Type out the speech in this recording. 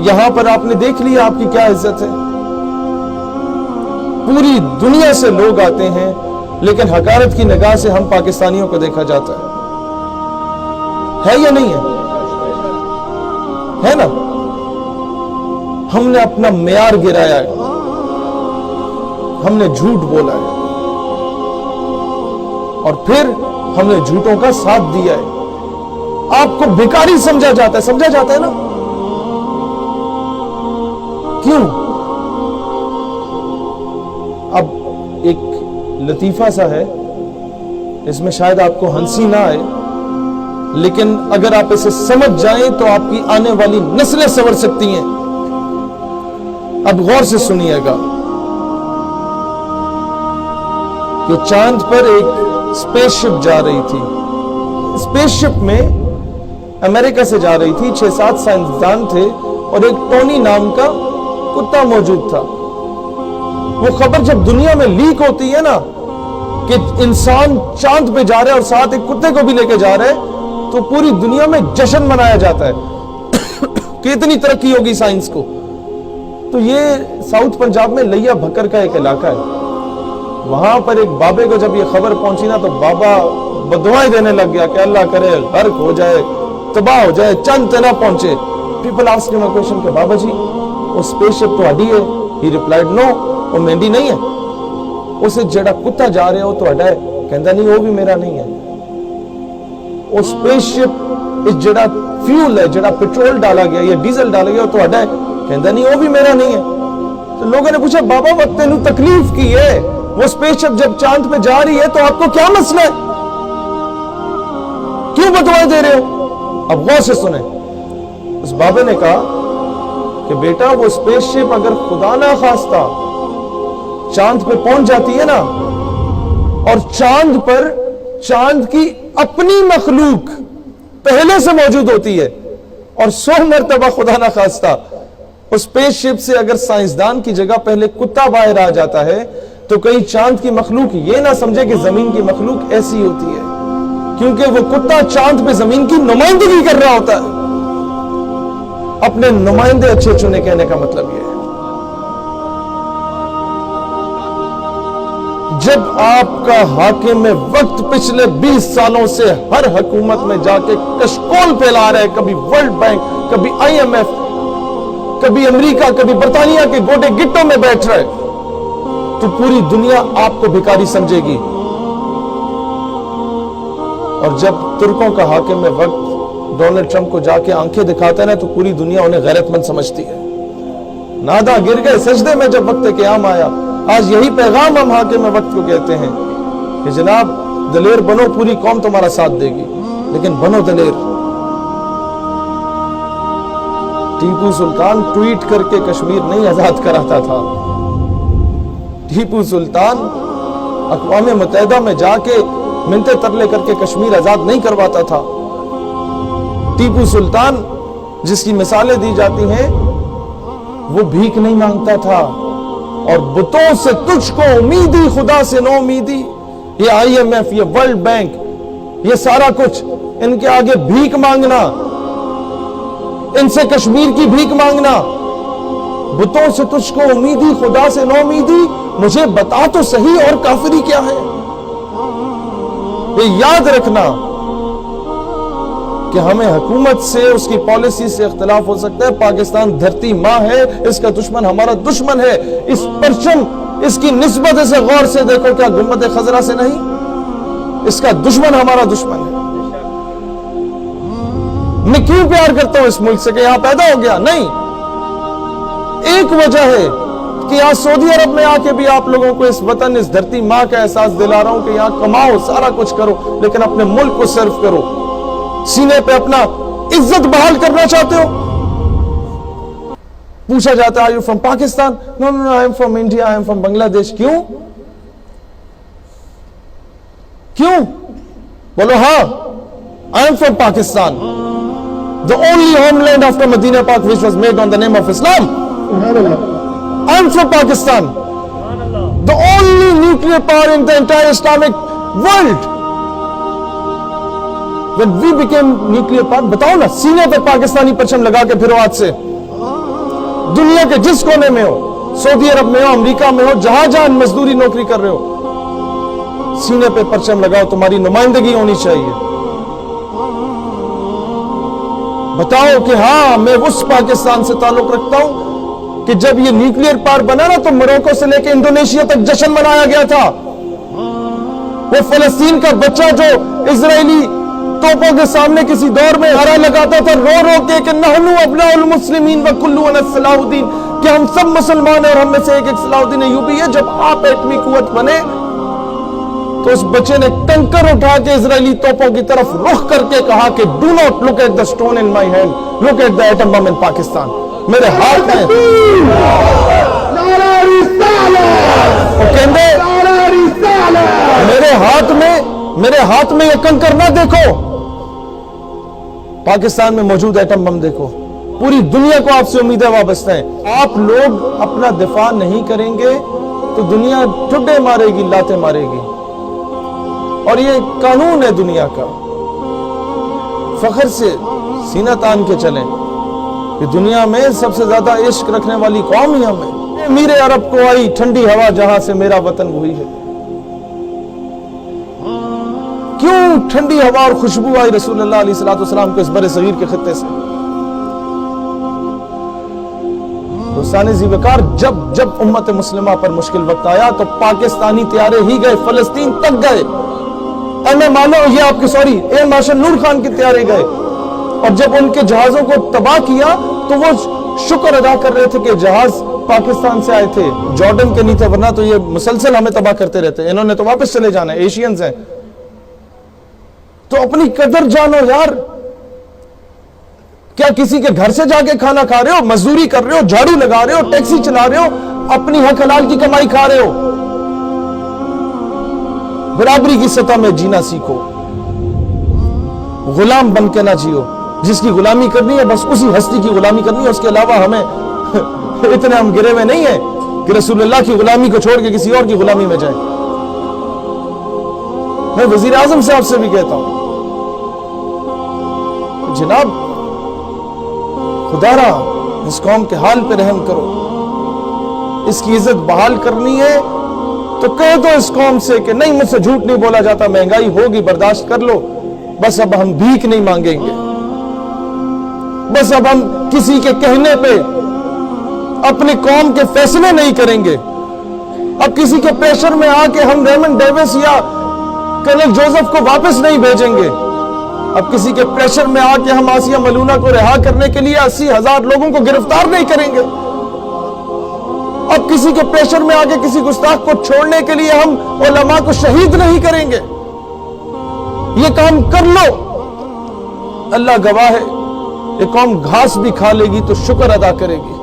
यहां पर आपने देख लिया आपकी क्या इज्जत है। पूरी दुनिया से लोग आते हैं, लेकिन हकारत की निगाह से हम पाकिस्तानियों को देखा जाता है या नहीं है ना? हमने अपना मेयार गिराया है, हमने झूठ बोला है और फिर हमने झूठों का साथ दिया है। आपको भिखारी समझा जाता है ना? क्यों? अब एक लतीफा सा है, इसमें शायद आपको हंसी ना आए, लेकिन अगर आप इसे समझ जाएं तो आपकी आने वाली नस्लें संवर सकती हैं। अब गौर से सुनिएगा कि चांद पर एक स्पेसशिप जा रही थी। स्पेसशिप में अमेरिका से जा रही थी, 6-7 साइंसदान थे और एक टोनी नाम का कुत्ता मौजूद था। वो खबर जब दुनिया में लीक होती है ना कि इंसान चांद पे जा रहा है और साथ एक कुत्ते को भी लेके जा रहा है, तो पूरी दुनिया में जश्न मनाया जाता है कि इतनी तरक्की होगी साइंस को। तो ये साउथ पंजाब में लिया भक्कर का एक इलाका है। वहां पर एक बाबे को जब ये खबर पहुंची ना, तो बाबा बदुआएं देने लग गया कि अल्लाह करे गर्क हो जाए, तबाह हो जाए, चंद ना पहुंचे। People asked him a question कि बाबा जी वो स्पेसशिप तो ही है? ही रिप्लाइड नो, वो मेरी नहीं है। उसे जड़ा कुत्ता जा रहे हो तो है? कहता नहीं, वो भी मेरा नहीं है। वो स्पेसशिप इस जड़ा फ्यूल है, जड़ा पेट्रोल डाला गया या डीजल डाला गया तो है? कहता नहीं, वो भी मेरा नहीं है। तो लोगों ने पूछा, बाबा वक्त तेनू तकलीफ की है, वो स्पेसशिप जब चांद पे जा रही है तो आपको क्या मसला है, क्यों बदुआएं दे रहे हो? अब गौर से सुने। उस बाबे ने कहा कि बेटा वो स्पेसशिप अगर खुदा ना खास्ता चांद पे पहुंच जाती है ना, और चांद पर चांद की अपनी मखलूक पहले से मौजूद होती है, और 100 मरतबा खुदा ना खास्ता उस स्पेसशिप से अगर साइंसदान की जगह पहले कुत्ता बाहर आ जाता है, तो कहीं चांद की मखलूक ये ना समझे कि जमीन की मखलूक ऐसी होती है, क्योंकि वो कुत्ता चांद पे जमीन की नुमाइंदगी कर रहा होता है। अपने नुमाइंदे अच्छे चुने, कहने का मतलब ये है। जब आपका हाकिम वक्त पिछले 20 सालों से हर हुकूमत में जाके कशकोल फैला रहा है, कभी वर्ल्ड बैंक, कभी IMF, कभी अमेरिका, कभी बर्तानिया के गोटे गिट्टों में बैठ रहा है, तो पूरी दुनिया आपको भिखारी समझेगी। और जब तुर्कों का हाकिम वक्त डोनाल्ड ट्रंप को जाके आंखें दिखाता है ना, तो पूरी दुनिया उन्हें गैरतमंद समझती है। नादा गिर गए सजदे में जब वक्त क़याम आया। आज यही पैगाम हम हाकिम वक्त को कहते हैं कि जनाब दलेर बनो, पूरी कौम तुम्हारा साथ देगी, लेकिन बनो दलेर। टीपू सुल्तान ट्वीट करके कश्मीर नहीं आजाद कराता था। टीपू सुल्तान अक़वाम मुत्तहिदा में जाके मिन्नते तरले करके कश्मीर आजाद नहीं करवाता था। टीपू सुल्तान जिसकी मिसालें दी जाती हैं, वो भीख नहीं मांगता था, और बुतों से तुझको उम्मीदी, खुदा से नो उम्मीदी। ये IMF, ये वर्ल्ड बैंक, ये सारा कुछ इनके आगे भीख मांगना, इनसे कश्मीर की भीख मांगना। बुतों से तुझको उम्मीदी, खुदा से नो उम्मीदी, मुझे बता तो सही और काफिरी क्या है। ये याद रखना कि हमें हुकूमत से, उसकी पॉलिसी से इख्तिलाफ हो सकता है। पाकिस्तान धरती माँ है, इसका दुश्मन हमारा दुश्मन है। इस परचम, इसकी निस्बत इसे गौर से देखो, क्या गुम्बद खजरा से नहीं? इसका दुश्मन हमारा दुश्मन है। मैं क्यों प्यार करता हूं इस मुल्क से कि यहां पैदा हो गया? नहीं, एक वजह है कि यहां सऊदी अरब में आके भी आप लोगों को इस वतन, इस धरती माँ का एहसास दिला रहा हूं कि यहां कमाओ, सारा कुछ करो, लेकिन अपने मुल्क को सर्व करो। सीने पे अपना इज्जत बहाल करना चाहते हो? पूछा जाता है, are you from Pakistan? No no, I am from India, I am from Bangladesh. क्यों? क्यों? बोलो हाँ, I am from Pakistan, the only homeland after Medina Pak which was made on the name of Islam. I am from Pakistan, the only nuclear power in the entire Islamic world. When we became nuclear power, बताओ ना, सीने पे पाकिस्तानी परचम लगा के फिरो आज से। दुनिया के जिस कोने में हो, सऊदी अरब में हो, अमेरिका में हो, जहां जहां मजदूरी नौकरी कर रहे हो, सीने पे परचम लगाओ, तुम्हारी नुमाइंदगी होनी चाहिए। बताओ कि हाँ, मैं उस पाकिस्तान से ताल्लुक रखता हूं कि जब ये न्यूक्लियर पावर बना ना, तो मोरक्को से लेकर इंडोनेशिया तक जश्न मनाया गया था। वो फलस्तीन का बच्चा जो इजरायली तोपों के सामने किसी दौर में हरा लगाता था, रो रो के कि नहनु अब्नाउल मुस्लिमीन व कुल्लुना सलाहुद्दीन, कि हम सब मुसलमान हैं और हम में से एक एक सलाहुद्दीन अय्यूबी है। जब आप एटमी कुव्वत बने तो उस बच्चे ने कंकर उठा के इजरायली तोपों की तरफ रुख करके कहा कि do not look at the stone in my hand, look at the atom bomb in Pakistan. मेरे हाथ में मेरे हाथ में ये कंकर ना देखो, पाकिस्तान में मौजूद एटम बम देखो। पूरी दुनिया को आपसे उम्मीदें वाबस्ता हैं। आप लोग अपना दिफा नहीं करेंगे तो दुनिया ठुड्डे मारेगी, लाते मारेगी, और ये कानून है दुनिया का। फख्र से सीना तान के चलें कि दुनिया में सबसे ज्यादा इश्क रखने वाली कौम ही हम है। मीरे अरब को आई ठंडी हवा, जहां से मेरा वतन वही है। क्यों ठंडी हवा और खुशबू आई रसूलुल्लाह अलैहिस्सलातु वस्सलाम को इस बड़े सगीर के खत्ते से? दोस्ताने ज़ीवकार, जब जब उम्मत मुस्लिमा पर मुश्किल वक्त आया तो पाकिस्तानी तैयारे ही गए, फलस्तीन तक गए। एयर मार्शल नूर खान के तैयारे गए, और जब उनके जहाजों को तबाह किया तो वो शुक्र अदा कर रहे थे कि जहाज पाकिस्तान से आए थे, जॉर्डन के नहीं थे, वरना तो ये मुसलसल हमें तबाह करते रहते। इन्होंने तो वापस चले जाना है, एशियंस हैं। तो अपनी कदर जानो यार। क्या किसी के घर से जाके खाना खा रहे हो, मजदूरी कर रहे हो, झाड़ू लगा रहे हो, टैक्सी चला रहे हो, अपनी हक हलाल की कमाई खा रहे हो? बराबरी की सतह में जीना सीखो, गुलाम बन के ना जियो। जिसकी गुलामी करनी है बस उसी हस्ती की गुलामी करनी है, उसके अलावा हमें इतने हम गिरे हुए नहीं है कि रसूलुल्लाह की गुलामी को छोड़ के किसी और की गुलामी में जाए। मैं वजीर आजम साहब से भी कहता हूं, जनाब खुदारा इस कौम के हाल पे रहम करो। इसकी इज्जत बहाल करनी है तो कह दो इस कौम से कि नहीं, मुझसे झूठ नहीं बोला जाता, महंगाई होगी, बर्दाश्त कर लो, बस अब हम भीख नहीं मांगेंगे, बस अब हम किसी के कहने पे अपनी कौम के फैसले नहीं करेंगे, अब किसी के प्रेशर में आके हम रेमंड डेविस या कर्नल जोसेफ को वापस नहीं भेजेंगे, अब किसी के प्रेशर में आके हम आसिया मलूना को रिहा करने के लिए 80,000 लोगों को गिरफ्तार नहीं करेंगे, अब किसी के प्रेशर में आके किसी गुस्ताख को छोड़ने के लिए हम उलमा को शहीद नहीं करेंगे। ये काम कर लो, अल्लाह गवाह है, ये कौम घास भी खा लेगी तो शुक्र अदा करेगी।